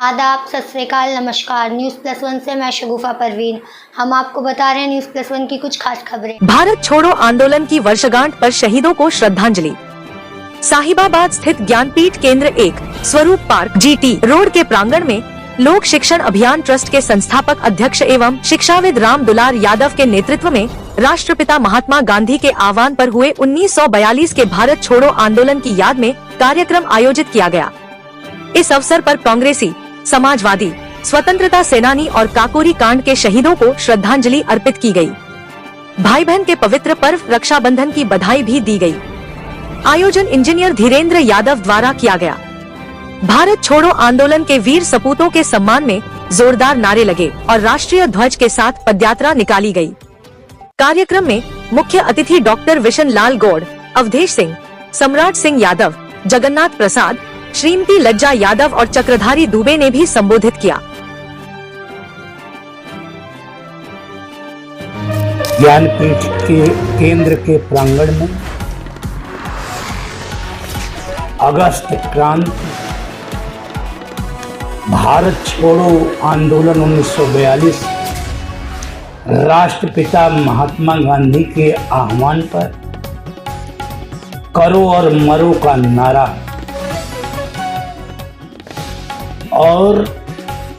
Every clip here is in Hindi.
आदाब, सत श्री अकाल, नमस्कार। न्यूज़ प्लस वन से मैं शगुफा परवीन। हम आपको बता रहे हैं न्यूज़ प्लस वन की कुछ खास खबरें। भारत छोड़ो आंदोलन की वर्षगांठ पर शहीदों को श्रद्धांजलि। साहिबाबाद स्थित ज्ञानपीठ केंद्र 1 स्वरूप पार्क GT रोड के प्रांगण में लोक शिक्षण अभियान ट्रस्ट के संस्थापक अध्यक्ष एवं शिक्षाविद राम दुलार यादव के नेतृत्व में राष्ट्रपिता महात्मा गांधी के आह्वान पर हुए 1942 के भारत छोड़ो आंदोलन की याद में कार्यक्रम आयोजित किया गया। इस अवसर पर कांग्रेसी, समाजवादी, स्वतंत्रता सेनानी और काकोरी कांड के शहीदों को श्रद्धांजलि अर्पित की गई। भाई बहन के पवित्र पर्व रक्षाबंधन की बधाई भी दी गई। आयोजन इंजीनियर धीरेन्द्र यादव द्वारा किया गया। भारत छोड़ो आंदोलन के वीर सपूतों के सम्मान में जोरदार नारे लगे और राष्ट्रीय ध्वज के साथ पदयात्रा निकाली गई। कार्यक्रम में मुख्य अतिथि डॉक्टर विशन लाल गौड़, अवधेश सिंह, सम्राट सिंह यादव, जगन्नाथ प्रसाद, श्रीमती लज्जा यादव और चक्रधारी दुबे ने भी संबोधित किया। ज्ञानपीठ के केंद्र के प्रांगण में अगस्त क्रांति, भारत छोड़ो आंदोलन 1942 राष्ट्रपिता महात्मा गांधी के आह्वान पर करो और मरो का नारा और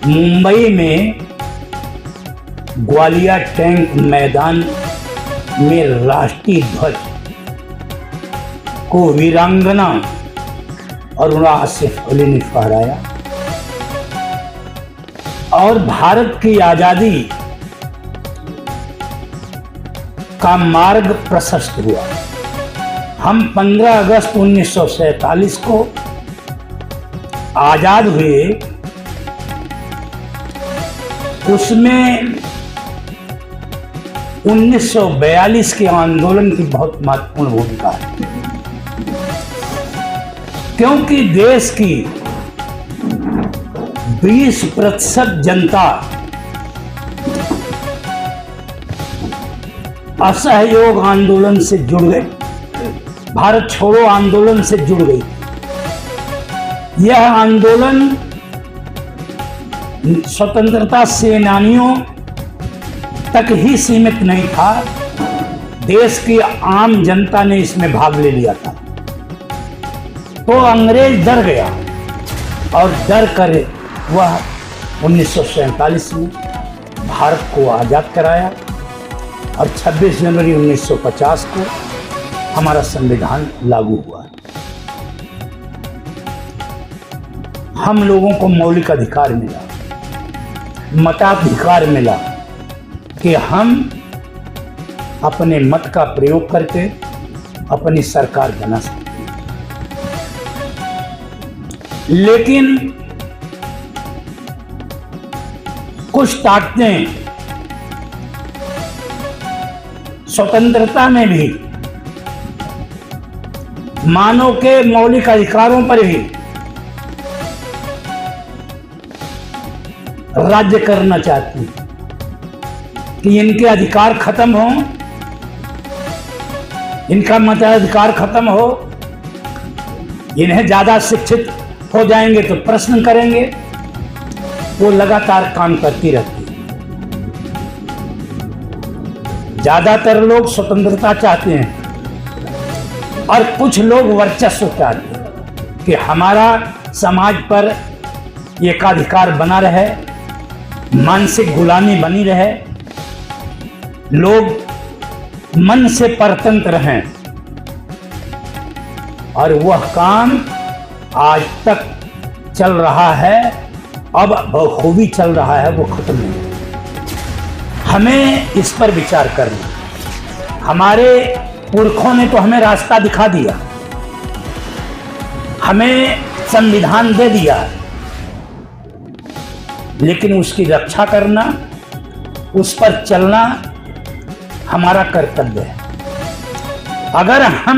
मुंबई में ग्वालियर टैंक मैदान में राष्ट्रीय ध्वज को वीरांगना अरुणा सेफली ने फहराया और भारत की आजादी का मार्ग प्रशस्त हुआ। हम 15 अगस्त 1947 को आजाद हुए। उसमें 1942 के आंदोलन की बहुत महत्वपूर्ण भूमिका है, क्योंकि देश की 20% जनता असहयोग आंदोलन से जुड़ गई, भारत छोड़ो आंदोलन से जुड़ गई। यह आंदोलन स्वतंत्रता सेनानियों तक ही सीमित नहीं था, देश की आम जनता ने इसमें भाग ले लिया था। तो अंग्रेज डर गया और डर कर वह 1947 में भारत को आजाद कराया और 26 जनवरी 1950 को हमारा संविधान लागू हुआ। हम लोगों को मौलिक अधिकार मिला, मताधिकार मिला कि हम अपने मत का प्रयोग करके अपनी सरकार बना सकते हैं। लेकिन कुछ ताकतें स्वतंत्रता में भी, मानव के मौलिक अधिकारों पर भी राज्य करना चाहती हैं कि इनके अधिकार खत्म हो, इनका मताधिकार खत्म हो, इन्हें ज्यादा शिक्षित हो जाएंगे तो प्रश्न करेंगे। वो लगातार काम करती रहती है। ज्यादातर लोग स्वतंत्रता चाहते हैं और कुछ लोग वर्चस्व चाहते हैं कि हमारा समाज पर एकाधिकार बना रहे, मानसिक गुलामी बनी रहे, लोग मन से परतंत्र हैं। और वह काम आज तक चल रहा है, अब बखूबी चल रहा है, वो खत्म नहीं। हमें इस पर विचार करना। हमारे पुरखों ने तो हमें रास्ता दिखा दिया, हमें संविधान दे दिया, लेकिन उसकी रक्षा करना, उस पर चलना हमारा कर्तव्य है। अगर हम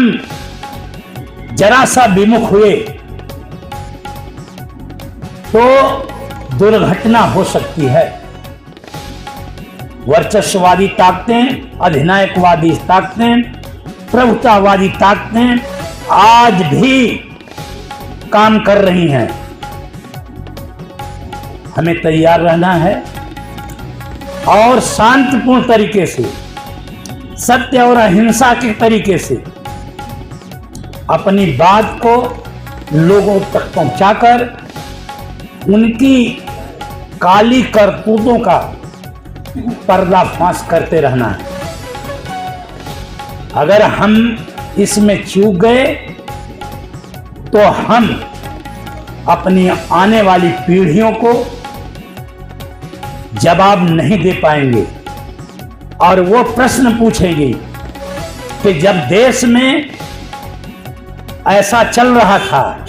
जरा सा विमुख हुए तो दुर्घटना हो सकती है। वर्चस्ववादी ताकतें, अधिनायकवादी ताकतें, प्रभुतावादी ताकतें आज भी काम कर रही हैं। हमें तैयार रहना है और शांतिपूर्ण तरीके से, सत्य और अहिंसा के तरीके से अपनी बात को लोगों तक पहुंचाकर उनकी काली करतूतों का पर्दाफाश करते रहना है। अगर हम इसमें चूक गए तो हम अपनी आने वाली पीढ़ियों को जवाब नहीं दे पाएंगे और वो प्रश्न पूछेगी कि जब देश में ऐसा चल रहा था,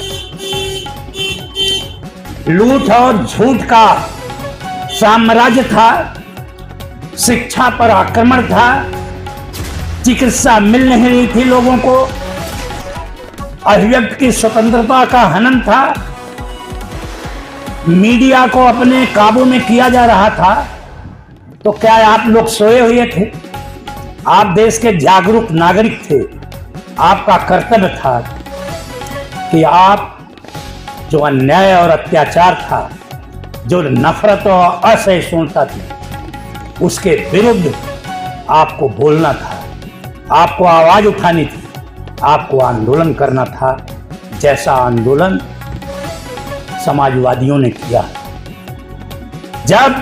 लूट और झूठ का साम्राज्य था, शिक्षा पर आक्रमण था, चिकित्सा मिल नहीं रही थी लोगों को, अभिव्यक्ति की स्वतंत्रता का हनन था, मीडिया को अपने काबू में किया जा रहा था, तो क्या आप लोग सोए हुए थे? आप देश के जागरूक नागरिक थे। आपका कर्तव्य था कि आप जो अन्याय और अत्याचार था, जो नफरत और असहिष्णुता थी, उसके विरुद्ध आपको बोलना था, आपको आवाज उठानी थी, आपको आंदोलन करना था, जैसा आंदोलन समाजवादियों ने किया। जब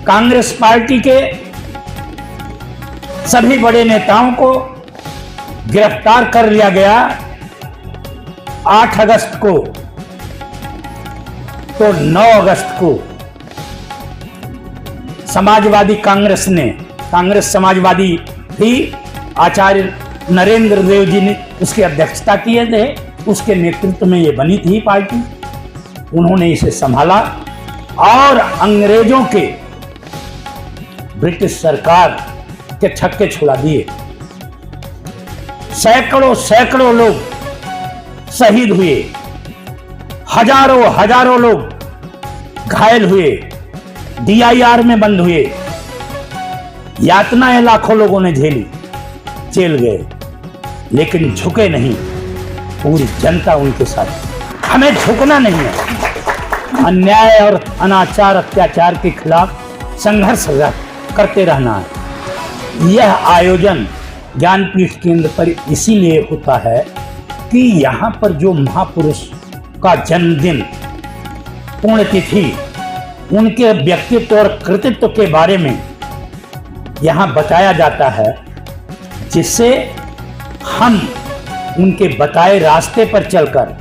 कांग्रेस पार्टी के सभी बड़े नेताओं को गिरफ्तार कर लिया गया 8 अगस्त को, तो 9 अगस्त को समाजवादी कांग्रेस ने, कांग्रेस समाजवादी थी, आचार्य नरेंद्र देव जी ने उसकी अध्यक्षता किए थे, उसके नेतृत्व में ये बनी थी पार्टी। उन्होंने इसे संभाला और अंग्रेजों के, ब्रिटिश सरकार के छक्के छुड़ा दिए। सैकड़ों लोग शहीद हुए, हजारों लोग घायल हुए, DIR में बंद हुए, यातनाएं लाखों लोगों ने झेली, जेल गए, लेकिन झुके नहीं। पूरी जनता उनके साथ। हमें झुकना नहीं है। अन्याय और अनाचार अत्याचार के खिलाफ संघर्ष करते रहना है। यह आयोजन ज्ञानपीठ केंद्र पर इसीलिए होता है कि यहाँ पर जो महापुरुष का जन्मदिन, पुण्यतिथि, उनके व्यक्तित्व और कृतित्व के बारे में यहाँ बताया जाता है, जिससे हम उनके बताए रास्ते पर चलकर,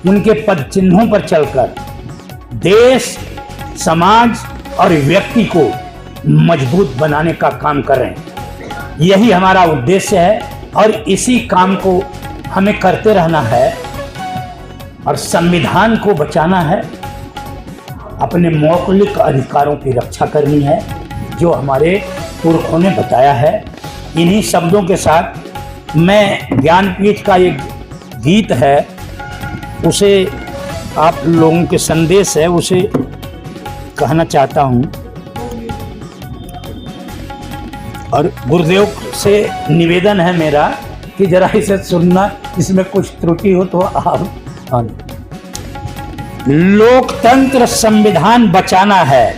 उनके पद चिन्हों पर चलकर देश, समाज और व्यक्ति को मजबूत बनाने का काम कर रहे हैं। यही हमारा उद्देश्य है और इसी काम को हमें करते रहना है और संविधान को बचाना है, अपने मौलिक अधिकारों की रक्षा करनी है, जो हमारे पुरखों ने बताया है। इन्हीं शब्दों के साथ मैं ज्ञानपीठ का एक गीत है, उसे आप लोगों के संदेश है, उसे कहना चाहता हूँ और गुरुदेव से निवेदन है मेरा कि जरा इसे सुनना, इसमें कुछ त्रुटि हो तो आप। लोकतंत्र संविधान बचाना है,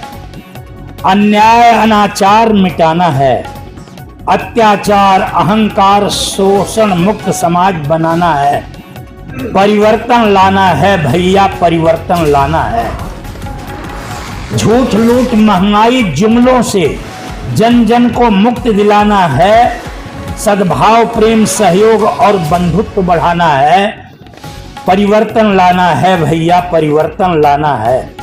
अन्याय अनाचार मिटाना है, अत्याचार अहंकार शोषण मुक्त समाज बनाना है, परिवर्तन लाना है भैया, परिवर्तन लाना है। झूठ लूट महंगाई जुमलों से जन जन को मुक्त दिलाना है, सद्भाव प्रेम सहयोग और बंधुत्व बढ़ाना है, परिवर्तन लाना है भैया, परिवर्तन लाना है।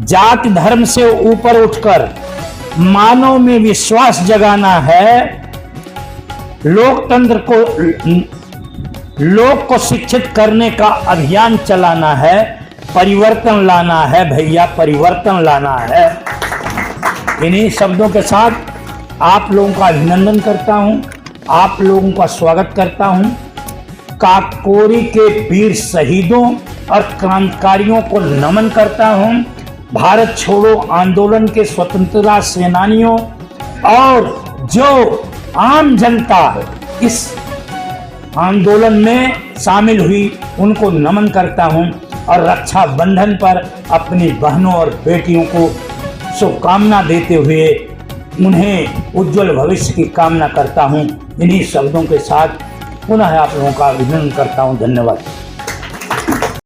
जाति धर्म से ऊपर उठकर मानव में विश्वास जगाना है, लोकतंत्र को, लोक को शिक्षित करने का अभियान चलाना है, परिवर्तन लाना है भैया, परिवर्तन लाना है। इन्हीं शब्दों के साथ आप लोगों का अभिनंदन करता हूं, आप लोगों का स्वागत करता हूं। काकोरी के वीर शहीदों और क्रांतिकारियों को नमन करता हूं। भारत छोड़ो आंदोलन के स्वतंत्रता सेनानियों और जो आम जनता इस आंदोलन में शामिल हुई, उनको नमन करता हूं। और रक्षाबंधन पर अपनी बहनों और बेटियों को शुभकामना देते हुए उन्हें उज्जवल भविष्य की कामना करता हूं। इन्हीं शब्दों के साथ पुनः आप लोगों का अभिनंदन करता हूं। धन्यवाद।